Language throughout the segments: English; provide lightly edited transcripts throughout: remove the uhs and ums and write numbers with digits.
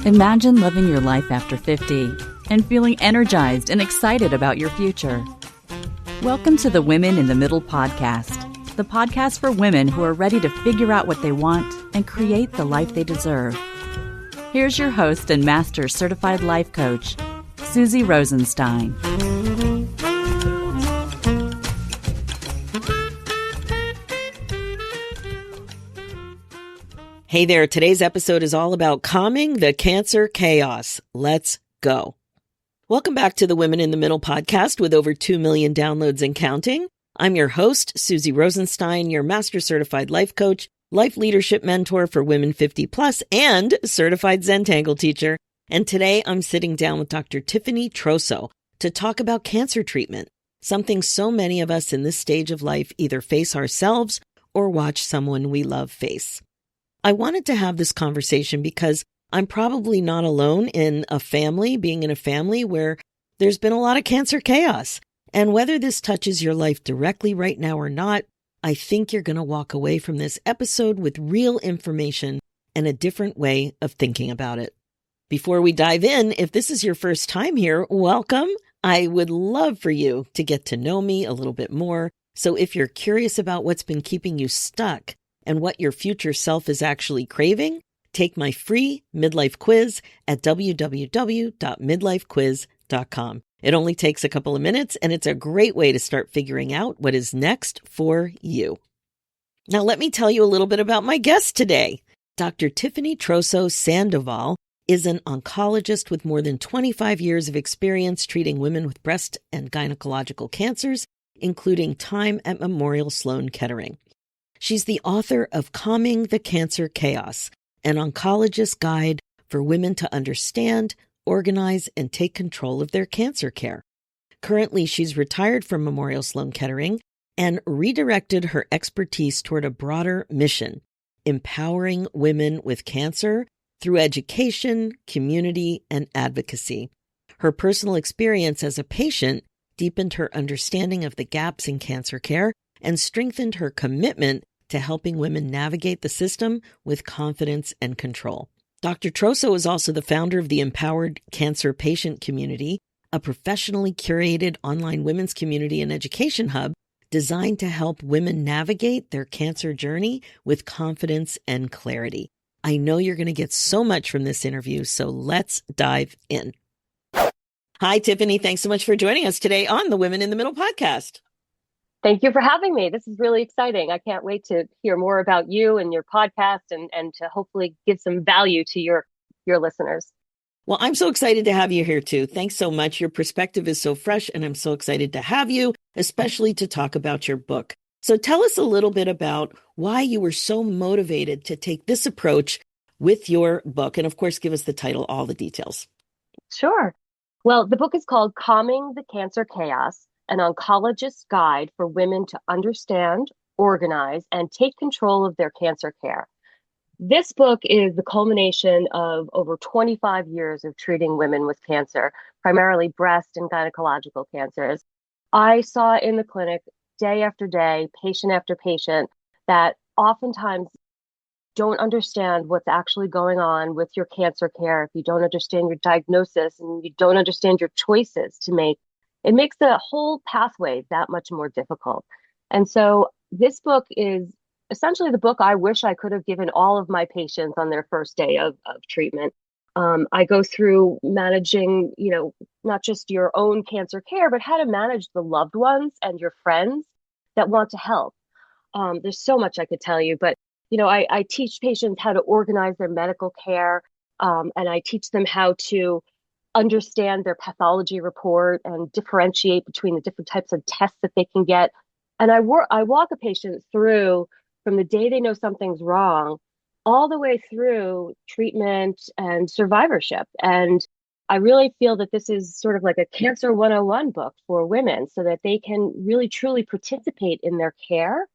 Imagine living your life after 50 and feeling energized and excited about your future. Welcome to the Women in the Middle podcast, the podcast for women who are ready to figure out what they want and create the life they deserve. Here's your host and master certified life coach, Susie Rosenstein. Hey there, today's episode is all about calming the cancer chaos. Let's go. Welcome back to the Women in the Middle podcast with over 2 million downloads and counting. I'm your host, Susie Rosenstein, your master certified life coach, life leadership mentor for women 50 plus, and certified Zentangle teacher. And today I'm sitting down with Dr. Tiffany Troso to talk about cancer treatment, something so many of us in this stage of life either face ourselves or watch someone we love face. I wanted to have this conversation because I'm probably not alone in being in a family where there's been a lot of cancer chaos. And whether this touches your life directly right now or not, I think you're going to walk away from this episode with real information and a different way of thinking about it. Before we dive in, if this is your first time here, welcome. I would love for you to get to know me a little bit more. So if you're curious about what's been keeping you stuck and what your future self is actually craving, take my free midlife quiz at www.midlifequiz.com. It only takes a couple of minutes, and it's a great way to start figuring out what is next for you. Now, let me tell you a little bit about my guest today. Dr. Tiffany Troso-Sandoval is an oncologist with more than 25 years of experience treating women with breast and gynecological cancers, including time at Memorial Sloan Kettering. She's the author of Calming the Cancer Chaos, an oncologist's guide for women to understand, organize, and take control of their cancer care. Currently, she's retired from Memorial Sloan Kettering and redirected her expertise toward a broader mission, empowering women with cancer through education, community, and advocacy. Her personal experience as a patient deepened her understanding of the gaps in cancer care and strengthened her commitment to helping women navigate the system with confidence and control. Dr. Troso is also the founder of the Empowered Cancer Patient Community, a professionally curated online women's community and education hub designed to help women navigate their cancer journey with confidence and clarity. I know you're going to get so much from this interview, so let's dive in. Hi, Tiffany. Thanks so much for joining us today on the Women in the Middle podcast. Thank you for having me. This is really exciting. I can't wait to hear more about you and your podcast and to hopefully give some value to your listeners. Well, I'm so excited to have you here too. Thanks so much. Your perspective is so fresh, and I'm so excited to have you, especially to talk about your book. So tell us a little bit about why you were so motivated to take this approach with your book. And of course, give us the title, all the details. Sure. Well, the book is called Calming the Cancer Chaos, an oncologist's guide for women to understand, organize, and take control of their cancer care. This book is the culmination of over 25 years of treating women with cancer, primarily breast and gynecological cancers. I saw in the clinic day after day, patient after patient, that oftentimes don't understand what's actually going on with your cancer care. If you don't understand your diagnosis and you don't understand your choices to make, it makes the whole pathway that much more difficult. And so this book is essentially the book I wish I could have given all of my patients on their first day of treatment. I go through managing, not just your own cancer care, but how to manage the loved ones and your friends that want to help. There's so much I could tell you, but I teach patients how to organize their medical care, and I teach them how to understand their pathology report and differentiate between the different types of tests that they can get. And I walk a patient through from the day they know something's wrong all the way through treatment and survivorship. And I really feel that this is sort of like a Cancer 101 book for women so that they can really truly participate in their care,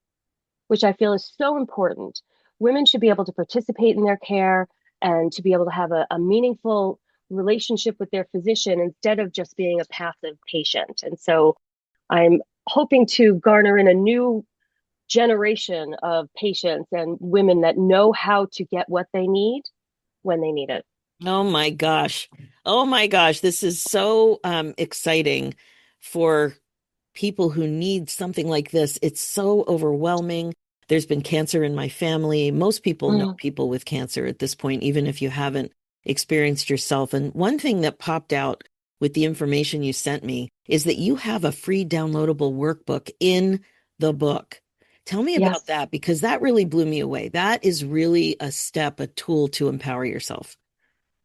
which I feel is so important. Women should be able to participate in their care and to be able to have a meaningful relationship with their physician instead of just being a passive patient. And so I'm hoping to garner in a new generation of patients and women that know how to get what they need when they need it. Oh my gosh. Oh my gosh. This is so exciting for people who need something like this. It's so overwhelming. There's been cancer in my family. Most people know Mm, people with cancer at this point, even if you haven't experienced yourself. And one thing that popped out with the information you sent me is that you have a free downloadable workbook in the book. Tell me about yes. that because that really blew me away. That is really a step, a tool to empower yourself.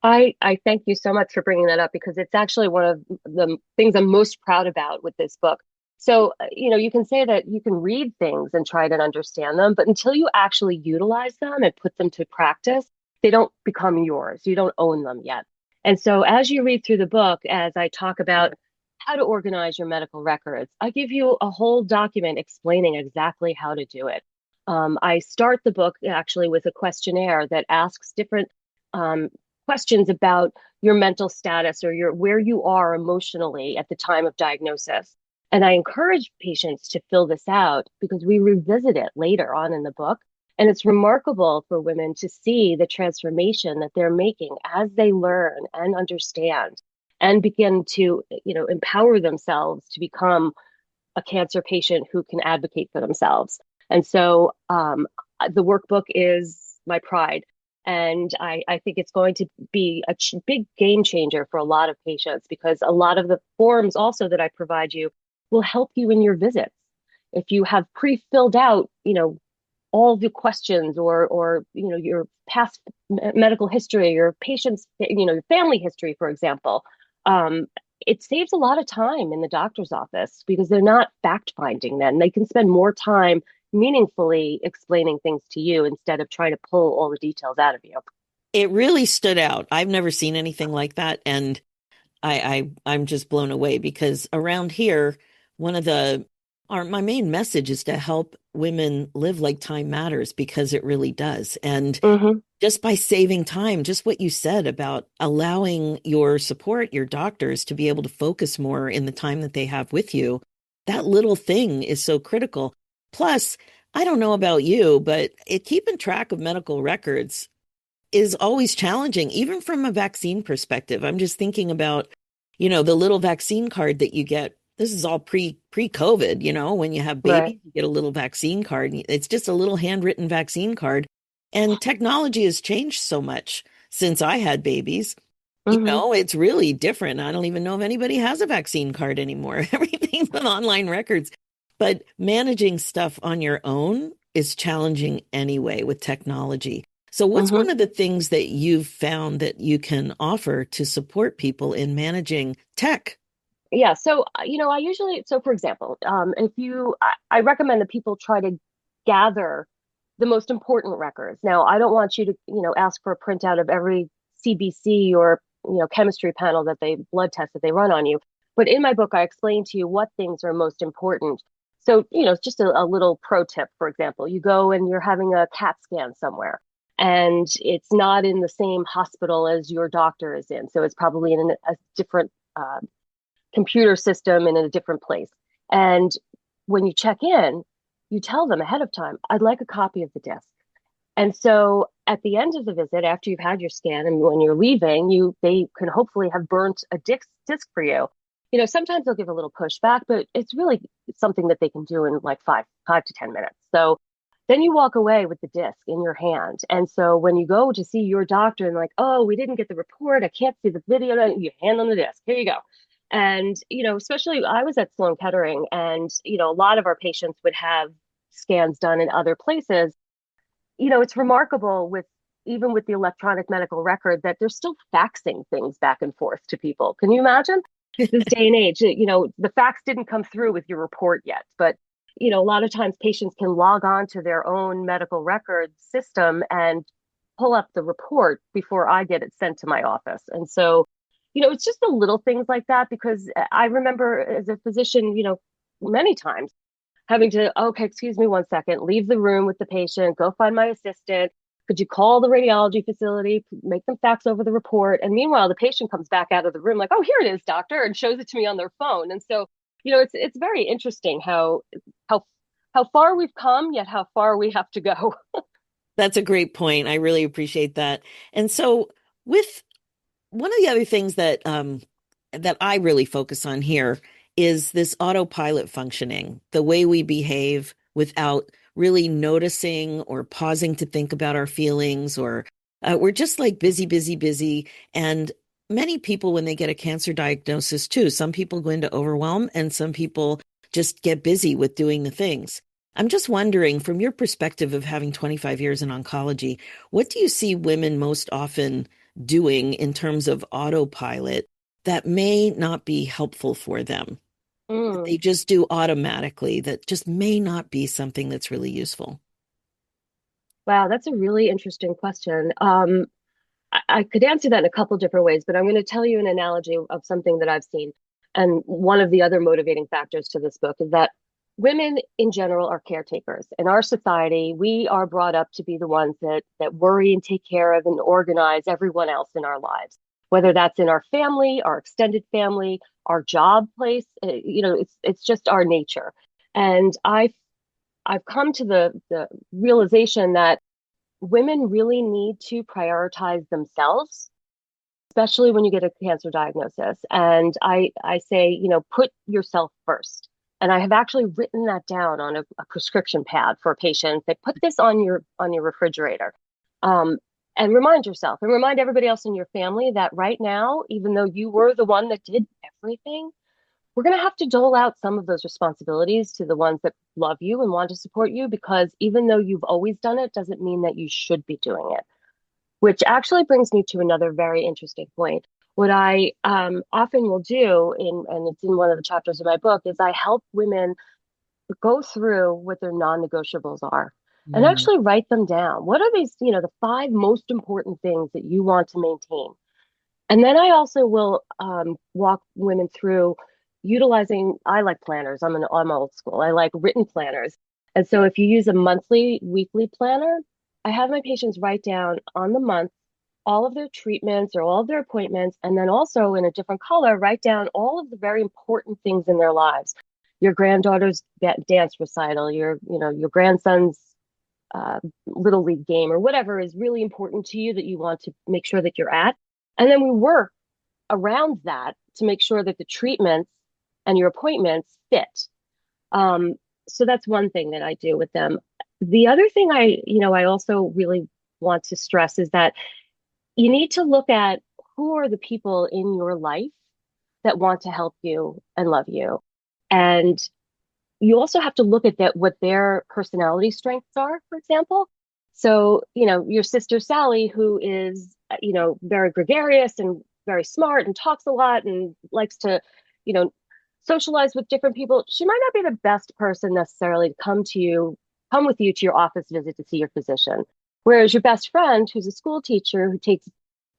I thank you so much for bringing that up because it's actually one of the things I'm most proud about with this book. So, you can say that you can read things and try to understand them, but until you actually utilize them and put them to practice, they don't become yours. You don't own them yet. And so, as you read through the book, as I talk about how to organize your medical records, I give you a whole document explaining exactly how to do it. I start the book actually with a questionnaire that asks different um, questions about your mental status or your where you are emotionally at the time of diagnosis. And I encourage patients to fill this out because we revisit it later on in the book. And it's remarkable for women to see the transformation that they're making as they learn and understand and begin to, empower themselves to become a cancer patient who can advocate for themselves. And so the workbook is my pride. And I think it's going to be a big game changer for a lot of patients because a lot of the forms also that I provide you will help you in your visits. If you have pre-filled out, all the questions or your past medical history, your patient's, your family history, for example, um, it saves a lot of time in the doctor's office because they're not fact finding then. They can spend more time meaningfully explaining things to you instead of trying to pull all the details out of you. It really stood out. I've never seen anything like that. And I'm just blown away because around here, one of the my main message is to help women live like time matters because it really does. And Hmm. just by saving time, just what you said about allowing your support, your doctors to be able to focus more in the time that they have with you, that little thing is so critical. Plus, I don't know about you, but keeping track of medical records is always challenging, even from a vaccine perspective. I'm just thinking about, the little vaccine card that you get. This is all pre-COVID, when you have Right. babies, you get a little vaccine card. It's just a little handwritten vaccine card. And technology has changed so much since I had babies. Hmm. It's really different. I don't even know if anybody has a vaccine card anymore. Everything's on online records. But managing stuff on your own is challenging anyway with technology. So, what's Hmm. one of the things that you've found that you can offer to support people in managing tech? Yeah. So, so for example, if I recommend that people try to gather the most important records. Now, I don't want you to, ask for a printout of every CBC or, chemistry panel blood test that they run on you. But in my book, I explain to you what things are most important. So, just a little pro tip, for example, you go and you're having a CAT scan somewhere and it's not in the same hospital as your doctor is in. So it's probably in a different computer system and in a different place. And when you check in, you tell them ahead of time, I'd like a copy of the disc. And so at the end of the visit, after you've had your scan and when you're leaving, they can hopefully have burnt a disc for you. Sometimes they'll give a little pushback, but it's really something that they can do in like five to 10 minutes. So then you walk away with the disc in your hand. And so when you go to see your doctor and like, oh, we didn't get the report, I can't see the video, then you hand them the disc. Here you go. And, especially I was at Sloan Kettering and, a lot of our patients would have scans done in other places. It's remarkable with even with the electronic medical record that they're still faxing things back and forth to people. Can you imagine this day and age? The fax didn't come through with your report yet, but a lot of times patients can log on to their own medical record system and pull up the report before I get it sent to my office. And so, it's just the little things like that because I remember as a physician, many times having to, okay, excuse me 1 second, leave the room with the patient, go find my assistant. Could you call the radiology facility, make them fax over the report? And meanwhile, the patient comes back out of the room like, oh, here it is, doctor, and shows it to me on their phone. And so, it's very interesting how how far we've come, yet how far we have to go. That's a great point. I really appreciate that. And so with one of the other things that I really focus on here is this autopilot functioning, the way we behave without really noticing or pausing to think about our feelings, or we're just like busy, busy, busy. And many people, when they get a cancer diagnosis too, some people go into overwhelm and some people just get busy with doing the things. I'm just wondering, from your perspective of having 25 years in oncology, what do you see women most often doing in terms of autopilot that may not be helpful for them, that Mm. they just do automatically, that just may not be something that's really useful? Wow, that's a really interesting question. I could answer that in a couple different ways, but I'm going to tell you an analogy of something that I've seen. And one of the other motivating factors to this book is that women in general are caretakers. In our society, we are brought up to be the ones that worry and take care of and organize everyone else in our lives, whether that's in our family, our extended family, our job place. It's just our nature. And I've come to the realization that women really need to prioritize themselves, especially when you get a cancer diagnosis. And I say, put yourself first. And I have actually written that down on a prescription pad for patients. They put this on your refrigerator. Um, and remind yourself and remind everybody else in your family that right now, even though you were the one that did everything, we're going to have to dole out some of those responsibilities to the ones that love you and want to support you, because even though you've always done it, doesn't mean that you should be doing it. Which actually brings me to another very interesting point. What I often will do, and it's in one of the chapters of my book, is I help women go through what their non-negotiables are and Mm. actually write them down. What are these, the five most important things that you want to maintain? And then I also will walk women through utilizing, I like planners. I'm old school. I like written planners. And so if you use a monthly, weekly planner, I have my patients write down on the month all of their treatments or all of their appointments. And then also in a different color, write down all of the very important things in their lives. Your granddaughter's dance recital, your grandson's little league game, or whatever is really important to you that you want to make sure that you're at. And then we work around that to make sure that the treatments and your appointments fit. Um, so that's one thing that I do with them. The other thing I also really want to stress is that you need to look at who are the people in your life that want to help you and love you. And you also have to look at that, what their personality strengths are, for example. So, your sister Sally, who is, very gregarious and very smart and talks a lot and likes to, you know, socialize with different people, she might not be the best person necessarily to come with you to your office visit to see your physician. Whereas your best friend, who's a school teacher who takes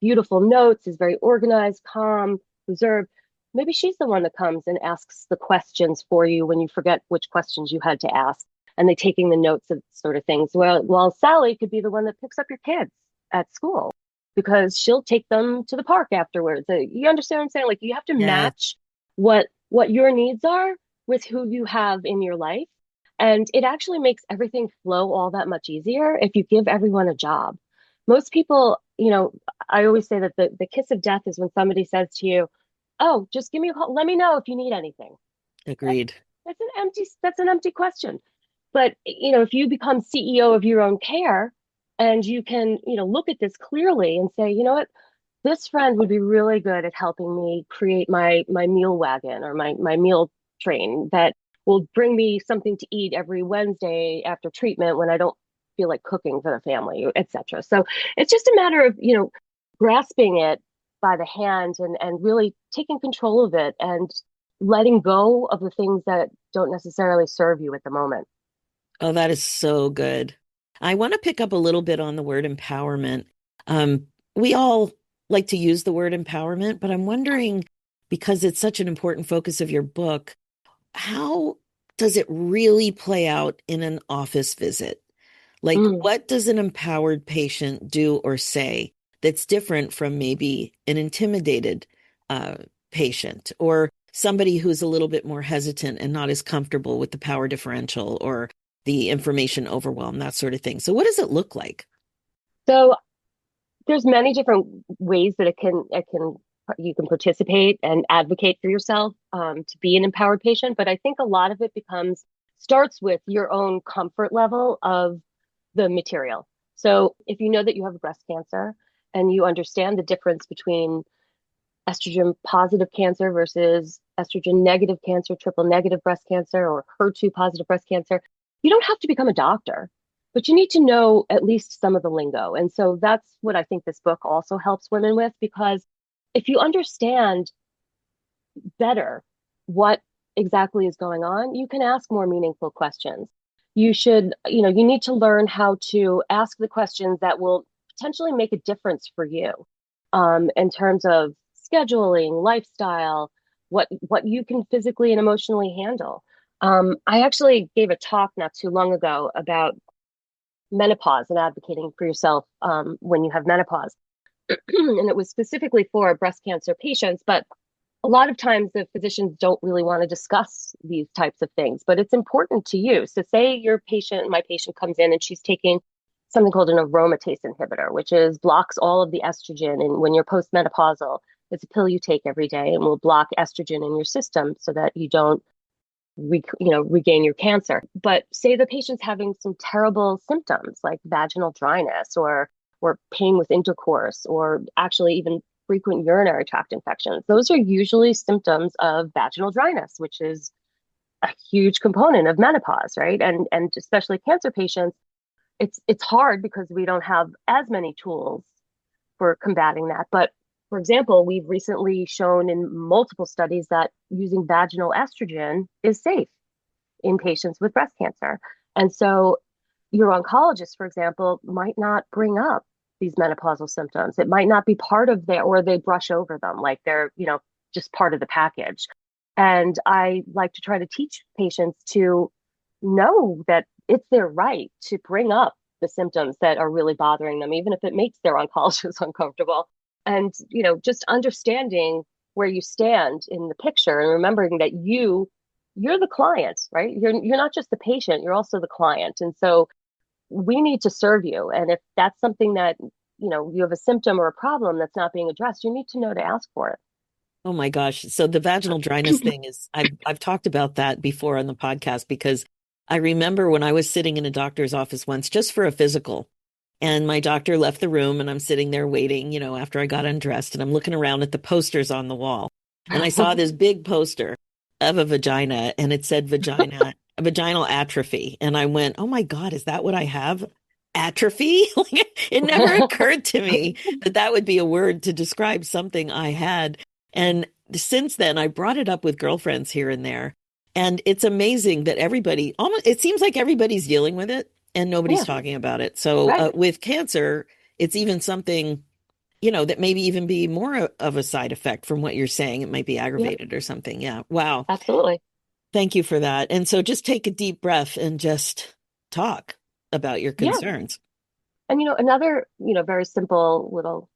beautiful notes, is very organized, calm, reserved, maybe she's the one that comes and asks the questions for you when you forget which questions you had to ask, and they taking the notes of sort of things. Well, Sally could be the one that picks up your kids at school because she'll take them to the park afterwards. You understand what I'm saying? Like, you have to Yeah. match what your needs are with who you have in your life. And it actually makes everything flow all that much easier if you give everyone a job. Most people, I always say that the kiss of death is when somebody says to you, "Oh, just give me a call. Let me know if you need anything." That's, Agreed. that's an empty question. But if you become CEO of your own care and you can, look at this clearly and say, you know what, this friend would be really good at helping me create my meal wagon or my meal train that will bring me something to eat every Wednesday after treatment when I don't feel like cooking for the family, etc. So it's just a matter of, grasping it by the hand and really taking control of it and letting go of the things that don't necessarily serve you at the moment. Oh, that is so good. I want to pick up a little bit on the word empowerment. We all like to use the word empowerment, but I'm wondering, because it's such an important focus of your book, how does it really play out in an office visit? Like, Mm, what does an empowered patient do or say that's different from maybe an intimidated uh, patient, or somebody who's a little bit more hesitant and not as comfortable with the power differential, or the information overwhelm, that sort of thing. So what does it look like? So there's many different ways that you can participate and advocate for yourself to be an empowered patient. But I think a lot of it starts with your own comfort level of the material. So if you know that you have breast cancer and you understand the difference between estrogen positive cancer versus estrogen negative cancer, triple negative breast cancer, or HER2 positive breast cancer, you don't have to become a doctor, but you need to know at least some of the lingo. And so that's what I think this book also helps women with, because if you understand better what exactly is going on, you can ask more meaningful questions. You need to learn how to ask the questions that will potentially make a difference for you in terms of scheduling, lifestyle, what you can physically and emotionally handle. I actually gave a talk not too long ago about menopause and advocating for yourself when you have menopause. And it was specifically for breast cancer patients, but a lot of times the physicians don't really want to discuss these types of things, but it's important to you. So say my patient comes in and she's taking something called an aromatase inhibitor, which blocks all of the estrogen. And when you're postmenopausal, it's a pill you take every day and will block estrogen in your system so that you don't regain your cancer. But say the patient's having some terrible symptoms like vaginal dryness or pain with intercourse, or actually even frequent urinary tract infections. Those are usually symptoms of vaginal dryness, which is a huge component of menopause, right? And especially cancer patients, it's hard because we don't have as many tools for combating that. But for example, we've recently shown in multiple studies that using vaginal estrogen is safe in patients with breast cancer. And so your oncologist, for example, might not bring up these menopausal symptoms. It might not be part of or they brush over them like they're, just part of the package. And I like to try to teach patients to know that it's their right to bring up the symptoms that are really bothering them, even if it makes their oncologist uncomfortable. And, just understanding where you stand in the picture and remembering that you're the client, right? You're not just the patient, you're also the client. And so we need to serve you. And if that's something that, you have a symptom or a problem that's not being addressed, you need to know to ask for it. Oh my gosh. So the vaginal dryness thing I've talked about that before on the podcast, because I remember when I was sitting in a doctor's office once just for a physical, and my doctor left the room and I'm sitting there waiting, after I got undressed, and I'm looking around at the posters on the wall. And I saw this big poster of a vagina, and it said vaginal atrophy. And I went, oh my God, is that what I have? Atrophy? It never occurred to me that would be a word to describe something I had. And since then, I brought it up with girlfriends here and there. And it's amazing that it seems like everybody's dealing with it and nobody's Yeah, talking about it. So right. with cancer, it's even something, that maybe even be more of a side effect from what you're saying. It might be Yep, aggravated or something. Yeah. Wow. absolutely. Thank you for that. And so just take a deep breath and just talk about your Yeah. concerns. And another, very simple little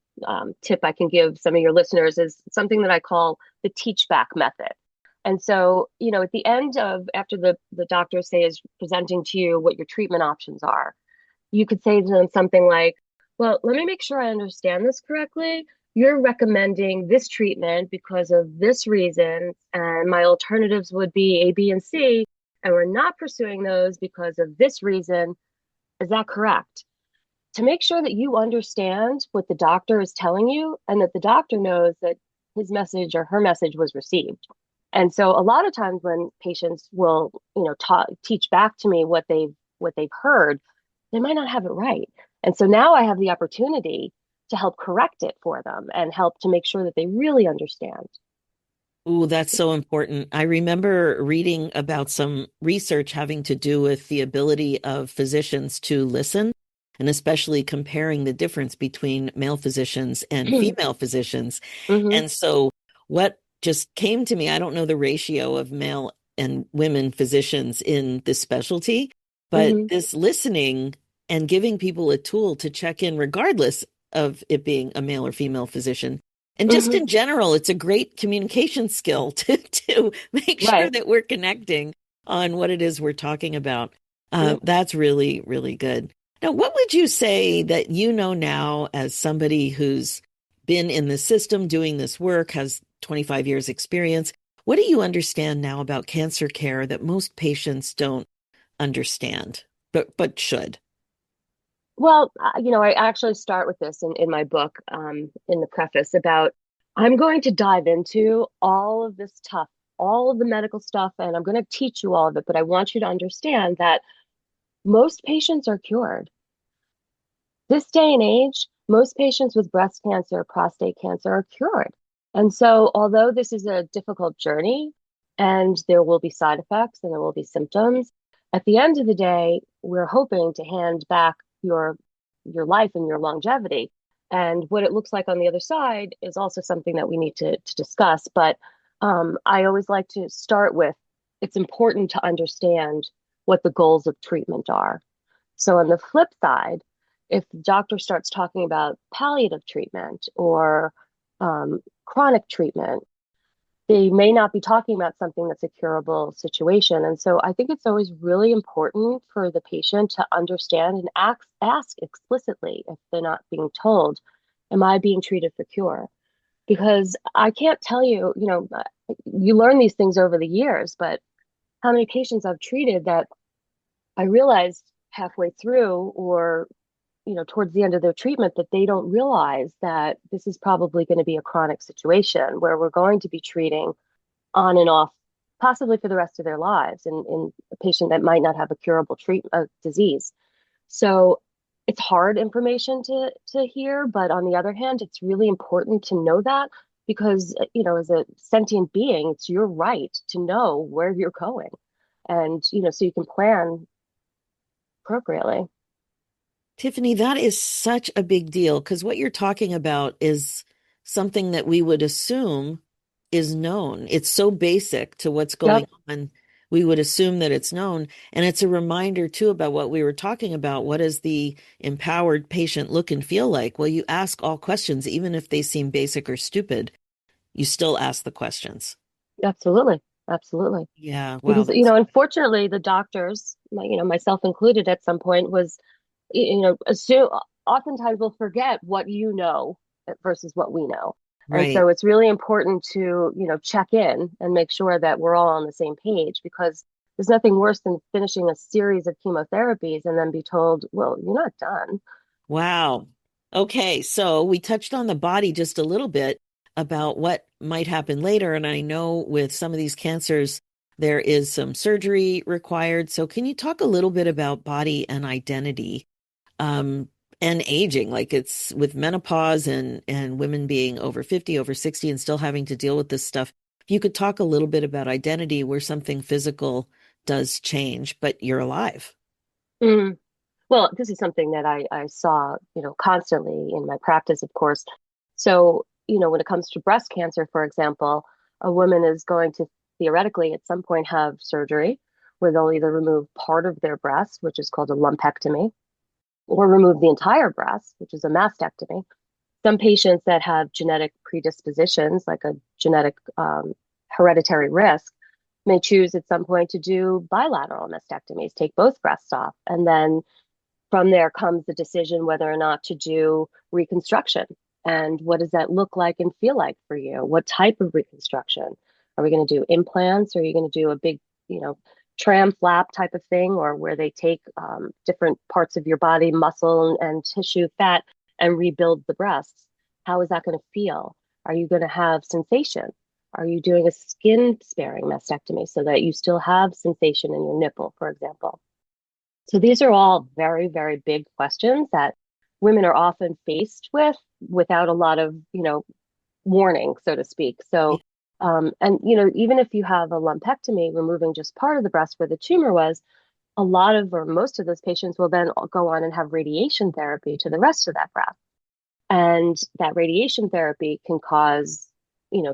tip I can give some of your listeners is something that I call the teach back method. And so, at the end after the doctor say is presenting to you what your treatment options are, you could say to them something like, well, let me make sure I understand this correctly. You're recommending this treatment because of this reason, and my alternatives would be A, B, and C, and we're not pursuing those because of this reason. Is that correct? To make sure that you understand what the doctor is telling you and that the doctor knows that his message or her message was received. And so a lot of times when patients will, teach back to me what they've heard, they might not have it right. And so now I have the opportunity to help correct it for them and help to make sure that they really understand. Oh, that's so important. I remember reading about some research having to do with the ability of physicians to listen, and especially comparing the difference between male physicians and female physicians. Hmm. And so what just came to me, I don't know the ratio of male and women physicians in this specialty, but Hmm. this listening and giving people a tool to check in regardless of it being a male or female physician. And just Hmm. in general, it's a great communication skill to make sure Right. that we're connecting on what it is we're talking about. Yep. That's really, really good. Now, what would you say that you know now as somebody who's been in the system doing this work, has 25 years experience? What do you understand now about cancer care that most patients don't understand, but should? Well, I actually start with this in my book, in the preface about I'm going to dive into all of this stuff, all of the medical stuff, and I'm going to teach you all of it. But I want you to understand that most patients are cured. This day and age, most patients with breast cancer, prostate cancer are cured. And so, although this is a difficult journey and there will be side effects and there will be symptoms, at the end of the day, we're hoping to hand back your life and your longevity. And what it looks like on the other side is also something that we need to discuss. But I always like to start with it's important to understand what the goals of treatment are. So, on the flip side, if the doctor starts talking about palliative treatment or chronic treatment, they may not be talking about something that's a curable situation. And so I think it's always really important for the patient to understand and ask explicitly if they're not being told, am I being treated for cure? Because I can't tell you, you learn these things over the years, but how many patients I've treated that I realized halfway through or towards the end of their treatment that they don't realize that this is probably going to be a chronic situation where we're going to be treating on and off, possibly for the rest of their lives, in a patient that might not have a curable disease. So it's hard information to hear, but on the other hand, it's really important to know that because, as a sentient being, it's your right to know where you're going. And, so you can plan appropriately. Tiffany, that is such a big deal because what you're talking about is something that we would assume is known. It's so basic to what's Yep. going on. We would assume that it's known. And it's a reminder, too, about what we were talking about. What does the empowered patient look and feel like? Well, you ask all questions, even if they seem basic or stupid, you still ask the questions. Absolutely. Absolutely. Yeah, wow, Because, that's unfortunately, the doctors, myself included at some point, was, assume oftentimes we'll forget what you know versus what we know. And right. so it's really important to, check in and make sure that we're all on the same page because there's nothing worse than finishing a series of chemotherapies and then be told, well, you're not done. Wow. Okay, so we touched on the body just a little bit about what might happen later. And I know with some of these cancers, there is some surgery required. So can you talk a little bit about body and identity, um, and aging? Like it's with menopause and women being over 50, over 60, and still having to deal with this stuff. If you could talk a little bit about identity where something physical does change, but you're alive. Mm. Well, this is something that I saw, constantly in my practice, of course. So, when it comes to breast cancer, for example, a woman is going to theoretically at some point have surgery where they'll either remove part of their breast, which is called a lumpectomy, or remove the entire breast, which is a mastectomy. Some patients that have genetic predispositions, like a genetic hereditary risk, may choose at some point to do bilateral mastectomies, take both breasts off, and then from there comes the decision whether or not to do reconstruction. And what does that look like and feel like for you? What type of reconstruction? Are we going to do implants? Or are you going to do a big, tram flap type of thing, or where they take different parts of your body, muscle and tissue, fat, and rebuild the breasts? How is that going to feel? Are you going to have sensation? Are you doing a skin sparing mastectomy so that you still have sensation in your nipple, for example? So these are all very, very big questions that women are often faced with without a lot of, warning, so to speak. So, and, even if you have a lumpectomy, removing just part of the breast where the tumor was, a lot of or most of those patients will then go on and have radiation therapy to the rest of that breast. And that radiation therapy can cause,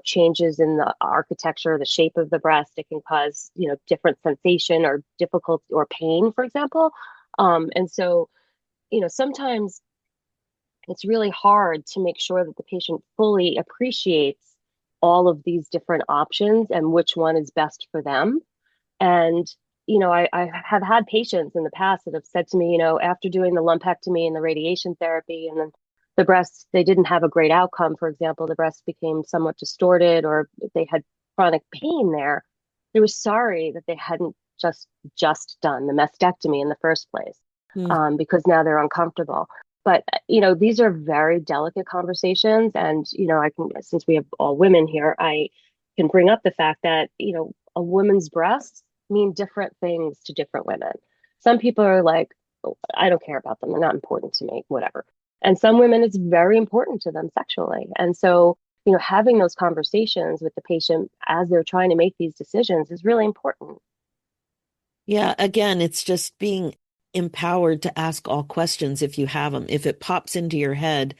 changes in the architecture, the shape of the breast. It can cause, different sensation or difficulty or pain, for example. And so, sometimes it's really hard to make sure that the patient fully appreciates all of these different options and which one is best for them. And I have had patients in the past that have said to me, after doing the lumpectomy and the radiation therapy and then the breasts, they didn't have a great outcome. For example, the breasts became somewhat distorted or they had chronic pain there. They were sorry that they hadn't just done the mastectomy in the first place, Mm. because now they're uncomfortable. But, these are very delicate conversations. And, since we have all women here, I can bring up the fact that, a woman's breasts mean different things to different women. Some people are like, "Oh, I don't care about them. They're not important to me, whatever." And some women, it's very important to them sexually. And so, having those conversations with the patient as they're trying to make these decisions is really important. Yeah, again, it's just being empowered to ask all questions if you have them. If it pops into your head,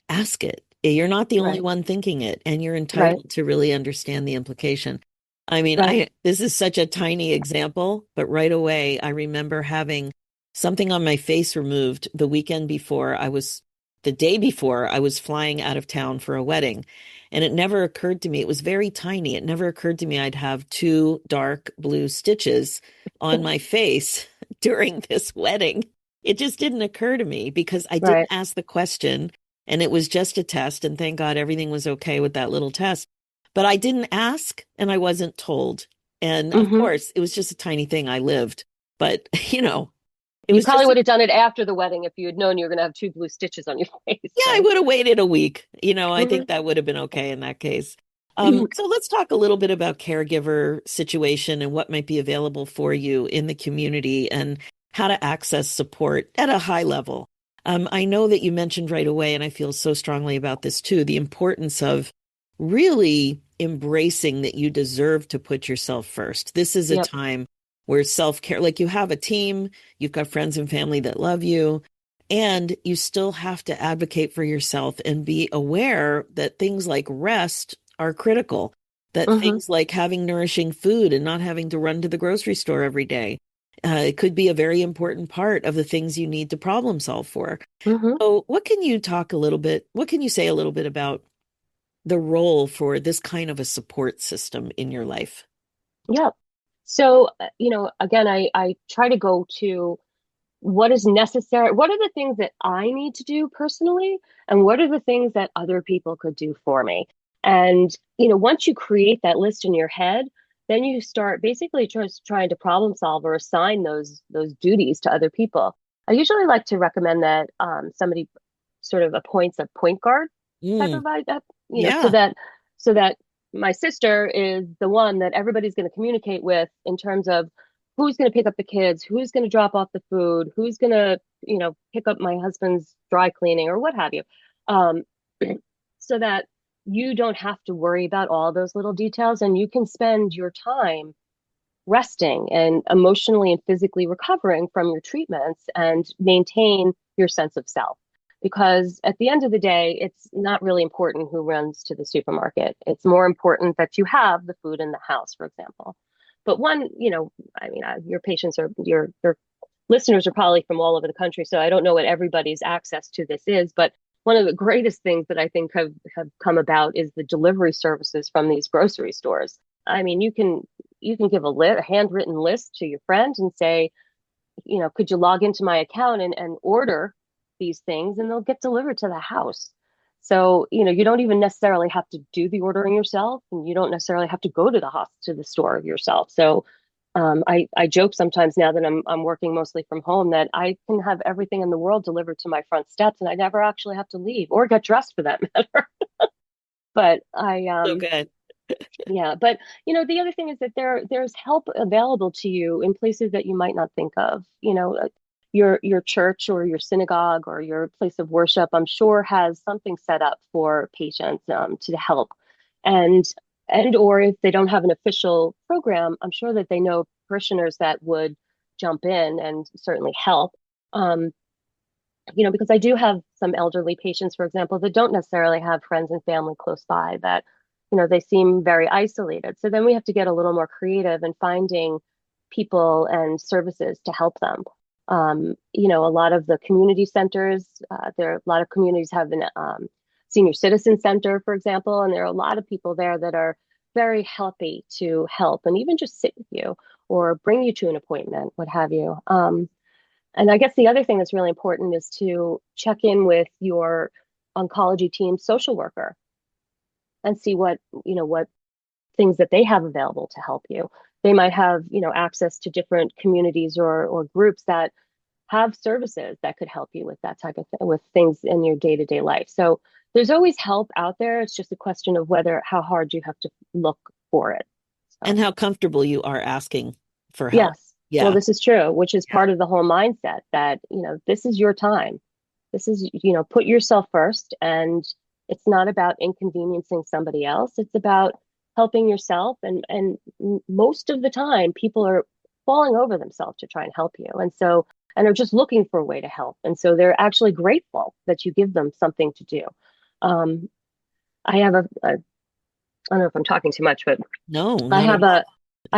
ask it. You're not the only Right, one thinking it, and you're right, entitled to really understand the implication. I mean, right. this is such a tiny example, but right away I remember having something on my face removed the weekend before the day before I was flying out of town for a wedding. And it never occurred to me, it was very tiny. It never occurred to me I'd have two dark blue stitches on my face during this wedding. It just didn't occur to me because I didn't Right. ask the question, and it was just a test. And thank God everything was okay with that little test. But I didn't ask and I wasn't told. And of Hmm. course, it was just a tiny thing I lived. But, it You was probably just, would have done it after the wedding if you had known you were going to have two blue stitches on your face. yeah, I So, would have waited a week. I hmm. think that would have been okay in that case. So let's talk a little bit about caregiver situation and what might be available for you in the community and how to access support at a high level. I know that you mentioned right away, and I feel so strongly about this too, the importance of really embracing that you deserve to put yourself first. This is a Yep. time where self-care, like you have a team, you've got friends and family that love you, and you still have to advocate for yourself and be aware that things like rest are critical, that Hmm. things like having nourishing food and not having to run to the grocery store every day, it could be a very important part of the things you need to problem solve for. Hmm. So, what can you say a little bit about the role for this kind of a support system in your life? Yep. So, again, I try to go to what is necessary. What are the things that I need to do personally? And what are the things that other people could do for me? And, once you create that list in your head, then you start basically just trying to problem solve or assign those duties to other people. I usually like to recommend that somebody sort of appoints a point guard type Mm, of idea, so yeah. that my sister is the one that everybody's going to communicate with in terms of who's going to pick up the kids, who's going to drop off the food, who's going to, pick up my husband's dry cleaning or what have you. Um, so that you don't have to worry about all those little details and you can spend your time resting and emotionally and physically recovering from your treatments and maintain your sense of self. Because at the end of the day, it's not really important who runs to the supermarket. It's more important that you have the food in the house, for example. But your patients are your listeners are probably from all over the country, so I don't know what everybody's access to this is, but one of the greatest things that I think have come about is the delivery services from these grocery stores. I mean, you can give a handwritten list to your friend and say, could you log into my account and order these things and they'll get delivered to the house. So, you don't even necessarily have to do the ordering yourself and you don't necessarily have to go to the store yourself. So, I joke sometimes now that I'm working mostly from home that I can have everything in the world delivered to my front steps and I never actually have to leave or get dressed for that matter. But So good. yeah, but the other thing is that there's help available to you in places that you might not think of. Your church or your synagogue or your place of worship, I'm sure has something set up for patients to help. And or if they don't have an official program, I'm sure that they know parishioners that would jump in and certainly help. Um, because I do have some elderly patients, for example, that don't necessarily have friends and family close by that, they seem very isolated. So then we have to get a little more creative in finding people and services to help them. A lot of the community centers, there are a lot of communities have an senior citizen center, for example, and there are a lot of people there that are very happy to help and even just sit with you or bring you to an appointment, what have you. And I guess the other thing that's really important is to check in with your oncology team social worker and see what things that they have available to help you. They might have, access to different communities or groups that have services that could help you with that type of thing, with things in your day-to-day life. So there's always help out there. It's just a question of how hard you have to look for it. And So, how comfortable you are asking for help. yes. Well, Yeah. this is true, which is Yeah. part of the whole mindset that, this is your time. This is, put yourself first. And it's not about inconveniencing somebody else. It's about helping yourself. And most of the time, people are falling over themselves to try and help you. And are just looking for a way to help. And so they're actually grateful that you give them something to do. Um, I have I don't know if I'm talking too much, but No, I not at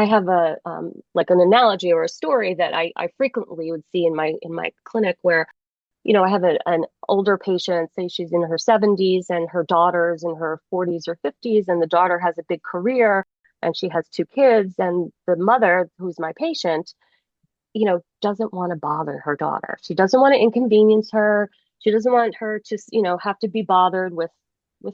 have all. like an analogy or a story that I frequently would see in my clinic where, I have an older patient, say she's in her 70s and her daughter's in her 40s or 50s, and the daughter has a big career and she has two kids, and the mother, who's my patient, doesn't want to bother her daughter. She doesn't want to inconvenience her. She doesn't want her to, have to be bothered with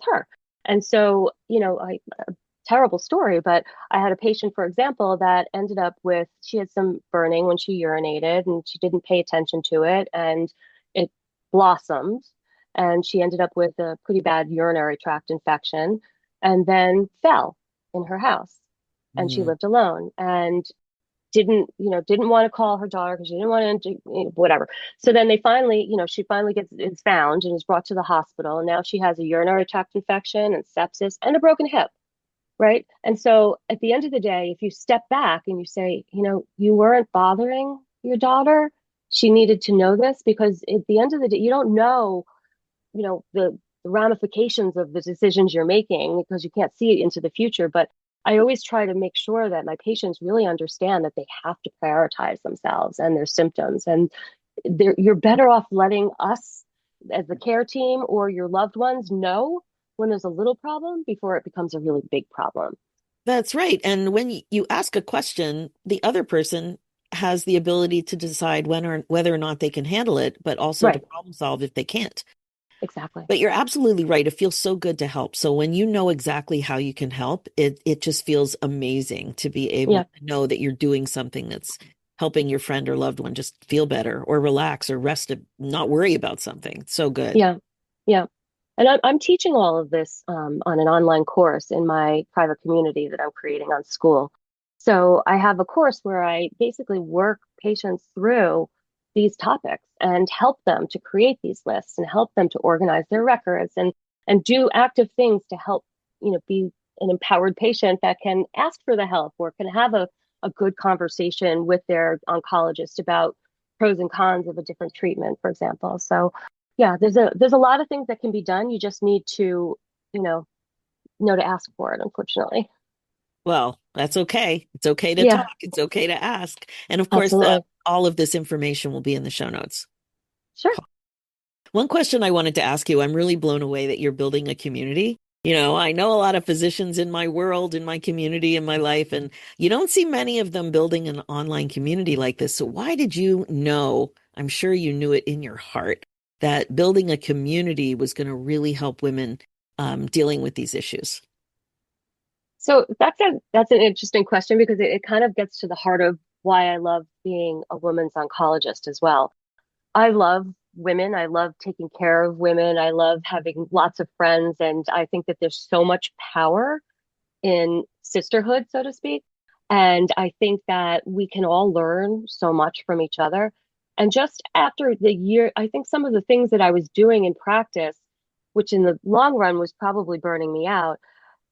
her. And so, a terrible story, but I had a patient, for example, that ended up with, she had some burning when she urinated and she didn't pay attention to it and it blossomed and she ended up with a pretty bad urinary tract infection and then fell in her house and she Mm. lived alone and didn't want to call her daughter because she didn't want to, whatever. So then they finally, she finally is found and is brought to the hospital. And now she has a urinary tract infection and sepsis and a broken hip. Right. And so at the end of the day, if you step back and you say, you weren't bothering your daughter, she needed to know this because at the end of the day, you don't know, the ramifications of the decisions you're making because you can't see it into the future. But I always try to make sure that my patients really understand that they have to prioritize themselves and their symptoms. And you're better off letting us as the care team or your loved ones know when there's a little problem before it becomes a really big problem. That's right. And when you ask a question, the other person has the ability to decide whether or not they can handle it, but also to Right. problem solve if they can't. Exactly. But you're absolutely right. It feels so good to help. So when you know exactly how you can help, it just feels amazing to be able Yeah. to know that you're doing something that's helping your friend or loved one just feel better or relax or rest, not worry about something. So good. Yeah. Yeah. And I'm teaching all of this on an online course in my private community that I'm creating on school. So I have a course where I basically work patients through these topics and help them to create these lists and help them to organize their records and do active things to help, be an empowered patient that can ask for the help or can have a good conversation with their oncologist about pros and cons of a different treatment, for example. So yeah, there's a lot of things that can be done. You just need to, you know to ask for it, unfortunately. Well, that's okay. It's okay to Yeah, talk. It's okay to ask. And of course, absolutely. all of this information will be in the show notes. Sure. One question I wanted to ask you, I'm really blown away that you're building a community. I know a lot of physicians in my world, in my community, in my life, and you don't see many of them building an online community like this. So why did you know? I'm sure you knew it in your heart that building a community was going to really help women dealing with these issues. So that's an interesting question because it kind of gets to the heart of why I love being a women's oncologist as well. I love women. I love taking care of women. I love having lots of friends, and I think that there's so much power in sisterhood, so to speak. And I think that we can all learn so much from each other. And just after the year, I think some of the things that I was doing in practice, which in the long run was probably burning me out,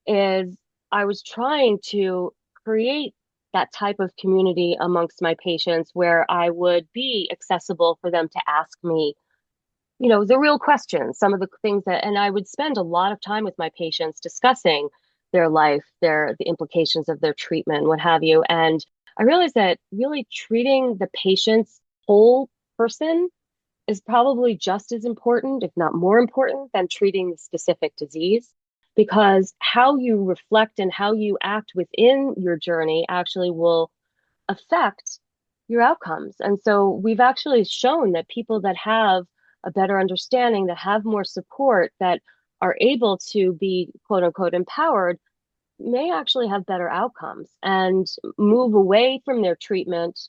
is I was trying to create that type of community amongst my patients where I would be accessible for them to ask me, the real questions, some of the things and I would spend a lot of time with my patients discussing their life, the implications of their treatment, what have you. And I realized that really treating the patient's whole person is probably just as important, if not more important, than treating the specific disease. because how you reflect and how you act within your journey actually will affect your outcomes. And so we've actually shown that people that have a better understanding, that have more support, that are able to be quote unquote empowered, may actually have better outcomes and move away from their treatment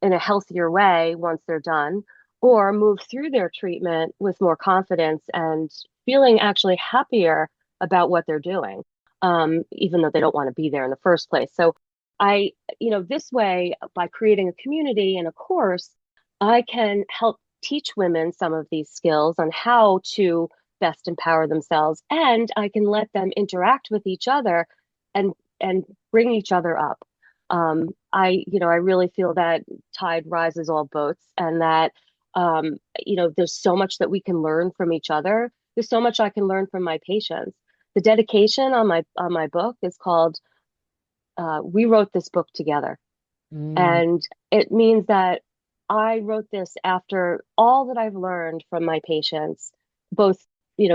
in a healthier way once they're done, or move through their treatment with more confidence and feeling actually happier about what they're doing, even though they don't want to be there in the first place. So this way, by creating a community and a course, I can help teach women some of these skills on how to best empower themselves, and I can let them interact with each other and bring each other up. I really feel that tide rises all boats, and that there's so much that we can learn from each other. There's so much I can learn from my patients. The dedication on my book is called "We Wrote This Book Together," and it means that I wrote this after all that I've learned from my patients, both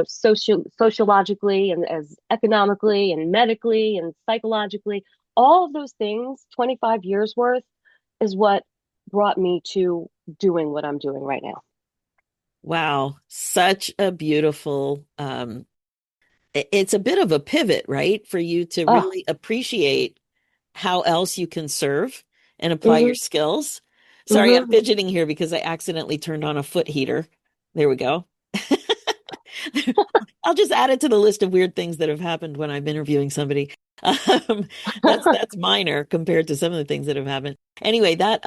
sociologically and as economically and medically and psychologically. All of those things, 25 years worth, is what brought me to doing what I'm doing right now. Wow, such a beautiful it's a bit of a pivot, right? For you to Oh, really appreciate how else you can serve and apply your mm-hmm, skills. Sorry, I'm mm-hmm. fidgeting here because I accidentally turned on a foot heater. There we go. I'll just add it to the list of weird things that have happened when I'm interviewing somebody. Um, that's minor compared to some of the things that have happened. Anyway, that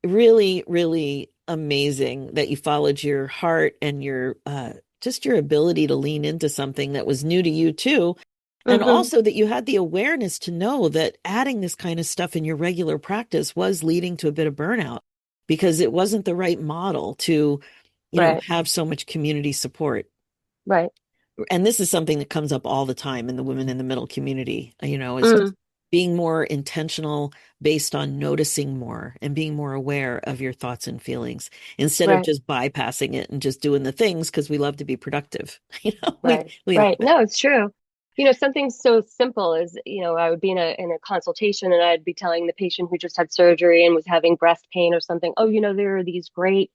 really, really amazing that you followed your heart and your just your ability to lean into something that was new to you too. And Mm-hmm. also that you had the awareness to know that adding this kind of stuff in your regular practice was leading to a bit of burnout because it wasn't the right model to, Right, have so much community support. right. And this is something that comes up all the time in the women in the middle community, is just Mm, being more intentional based on noticing more and being more aware of your thoughts and feelings instead of right, just bypassing it and just doing the things because we love to be productive. We right, we love right. it. No, it's true. Something so simple as, I would be in a consultation and I'd be telling the patient who just had surgery and was having breast pain or something, oh, there are these great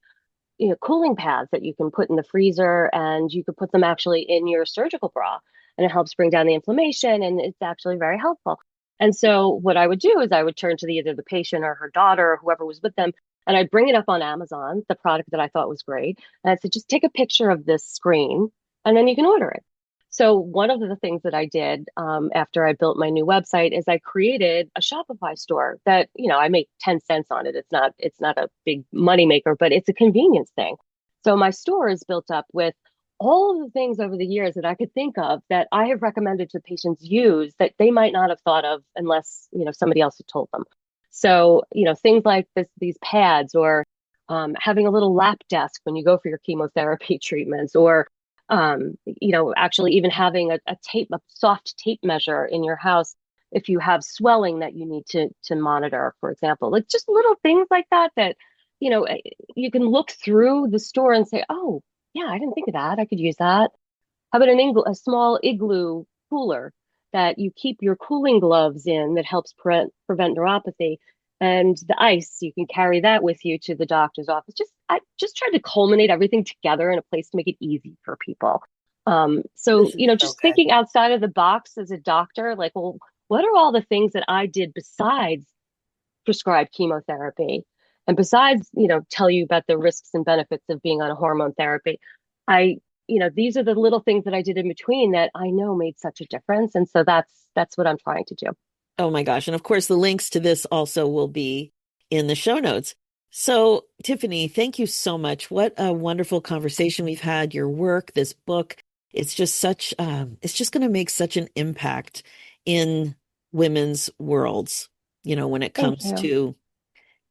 cooling pads that you can put in the freezer, and you could put them actually in your surgical bra, and it helps bring down the inflammation, and it's actually very helpful. And so what I would do is I would turn to either the patient or her daughter or whoever was with them, and I'd bring it up on Amazon, the product that I thought was great. And I said, just take a picture of this screen and then you can order it. So one of the things that I did after I built my new website is I created a Shopify store that, I make 10 cents on it. It's not a big money maker, but it's a convenience thing. So my store is built up with all of the things over the years that I could think of that I have recommended to patients use that they might not have thought of unless, somebody else had told them. So, things like these pads, or having a little lap desk when you go for your chemotherapy treatments, or actually even having a soft tape measure in your house if you have swelling that you need to monitor, for example. Like just little things like that you know you can look through the store and say, oh yeah, I didn't think of that. I could use that. How about a small igloo cooler that you keep your cooling gloves in that helps prevent neuropathy? And the ice, you can carry that with you to the doctor's office. I just tried to culminate everything together in a place to make it easy for people. So, This is so just good. thinking outside of the box as a doctor, like, well, what are all the things that I did besides prescribe chemotherapy? And besides, tell you about the risks and benefits of being on a hormone therapy, I, these are the little things that I did in between that I know made such a difference. And so that's what I'm trying to do. Oh my gosh. And of course, the links to this also will be in the show notes. So, Tiffany, thank you so much. What a wonderful conversation we've had. Your work, this book, it's just going to make such an impact in women's worlds, when it Thank comes you. to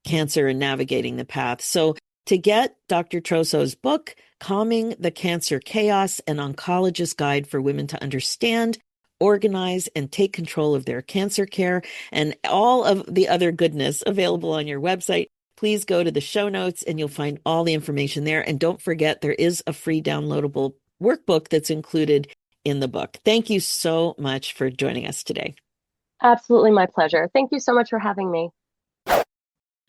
cancer and navigating the path. So, to get Dr. Troso's book, Calming the Cancer Chaos, an oncologist guide for women to understand, organize, and take control of their cancer care, and all of the other goodness available on your website, please go to the show notes and you'll find all the information there. And don't forget, there is a free downloadable workbook that's included in the book. Thank you so much for joining us today. Absolutely my pleasure. Thank you so much for having me.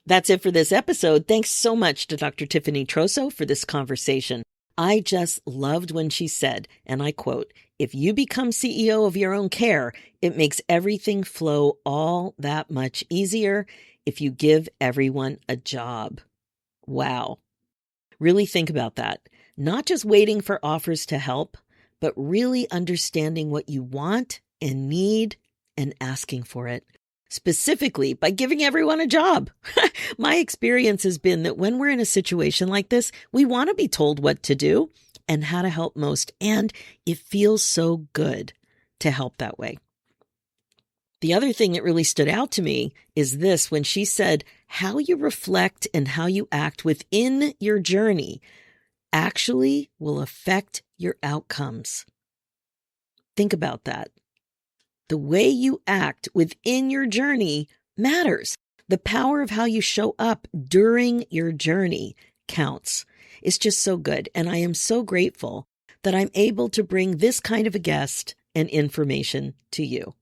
That's it for this episode. Thanks so much to Dr. Tiffany Troso for this conversation. I just loved when she said, and I quote, "If you become CEO of your own care, it makes everything flow all that much easier if you give everyone a job." Wow. Really think about that. Not just waiting for offers to help, but really understanding what you want and need and asking for it. Specifically by giving everyone a job. My experience has been that when we're in a situation like this, we want to be told what to do and how to help most. And it feels so good to help that way. The other thing that really stood out to me is this, when she said, how you reflect and how you act within your journey actually will affect your outcomes. Think about that. The way you act within your journey matters. The power of how you show up during your journey counts. It's just so good. And I am so grateful that I'm able to bring this kind of a guest and information to you.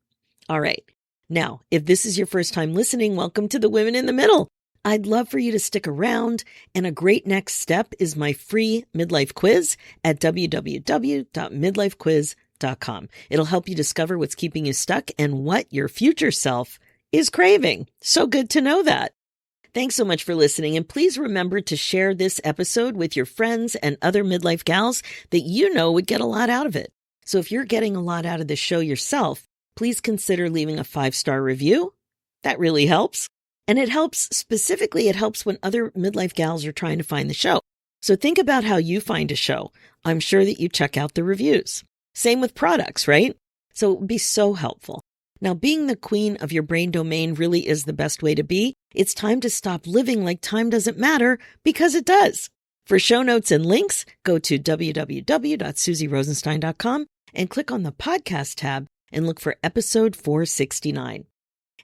All right. Now, if this is your first time listening, welcome to the Women in the Middle. I'd love for you to stick around. And a great next step is my free midlife quiz at www.midlifequiz.com. It'll help you discover what's keeping you stuck and what your future self is craving. So good to know that. Thanks so much for listening. And please remember to share this episode with your friends and other midlife gals that you know would get a lot out of it. So if you're getting a lot out of the show yourself, please consider leaving a 5-star review. That really helps. And it helps when other midlife gals are trying to find the show. So think about how you find a show. I'm sure that you check out the reviews. Same with products, right? So it would be so helpful. Now, being the queen of your brain domain really is the best way to be. It's time to stop living like time doesn't matter, because it does. For show notes and links, go to www.susierosenstein.com and click on the podcast tab and look for episode 469.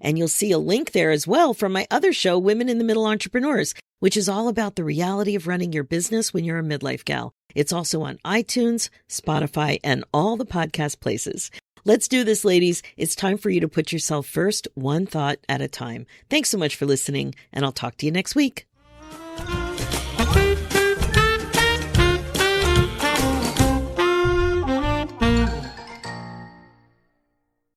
And you'll see a link there as well from my other show, Women in the Middle Entrepreneurs, which is all about the reality of running your business when you're a midlife gal. It's also on iTunes, Spotify, and all the podcast places. Let's do this, ladies. It's time for you to put yourself first, one thought at a time. Thanks so much for listening, and I'll talk to you next week.